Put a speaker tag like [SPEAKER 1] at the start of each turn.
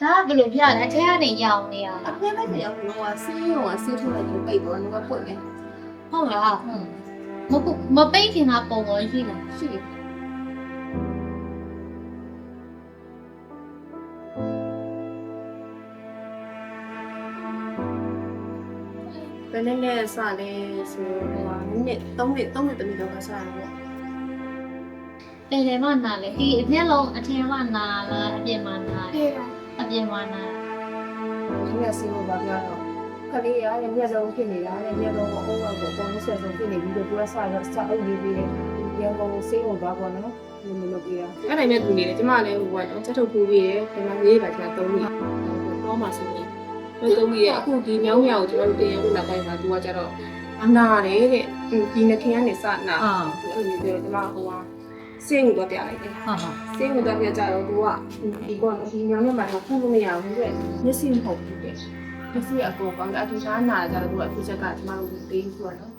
[SPEAKER 1] ဒါကဘယ်လိုပြလဲအထဲကနေရောင်နေရ
[SPEAKER 2] အ
[SPEAKER 1] လား
[SPEAKER 2] ဖေလည်းမရောက်ဘူးတော့ဆေးရုံကဆေးထုတ်လိုက်ပြီးပိတ်သွားတော့ပွင့်နေ
[SPEAKER 1] ဟုတ်လားမပိတ်ခင်ကပုံပေါ်ရှိလား
[SPEAKER 2] ရှိတယ်ဘယ်နဲ့စလဲဆိုတော့မိနစ်3မိနစ်တော့စတယ်ပေါ့
[SPEAKER 1] တယ်မနာလေဒီအမျက်လုံးအထင်မှနာလားအပြင်မှနာအပြင်မှနာ
[SPEAKER 2] ဒီကဆေးကိုပါပြတော့ခလေးရရဲ့မျက်လုံးဖြစ်နေတာနဲ့မျက်လုံးကိုအုံးအောက်ကိုပေါ်လို့ဆက်ဆုံးဖြစ်နေပြီးတော့သူကစအုပ်ရေးပြီးတယ်ရန်ကုန်ဆေးကိုသွားပေါ့နော်ဒီလိုလုပ်ပြရအဲ့တိုင်းမဲ့သူနေတယ်ကျမလည်းဟိုကတော့ချက်ထုတ်ပူပြီးတယ်ဒီမှာရေးပါကျမ3မိနစ်တော့မှဆိုရင်3မိနစ်အခုဒီမြောင်းမြောင်ကိုကျွန်တော်တို့တင်ရဖို့နောက်ပိုင်းမှာသူကကျတော့အနာတယ်တဲ့ဒီနှခင်ကနေစနာအဲ့လိုပြောကျမဟိုကဆေးကိုတော့ပြလိုက်တယ်
[SPEAKER 1] ဟာဟာ
[SPEAKER 2] ဆေးကိုတော့ပြကြတော့သူကဒီကောဒီမြောင်းမြောင်မှာတော့ဖူးလို့မရဘူးတဲ့မျက်စိမဟုတ်ဘူးတဲ့မျက်စိအပေါ်ကောင်းတဲ့အထူးစားနာကြတော့သူကအထူးချက်ကကျမတို့ပေးဆိုတော့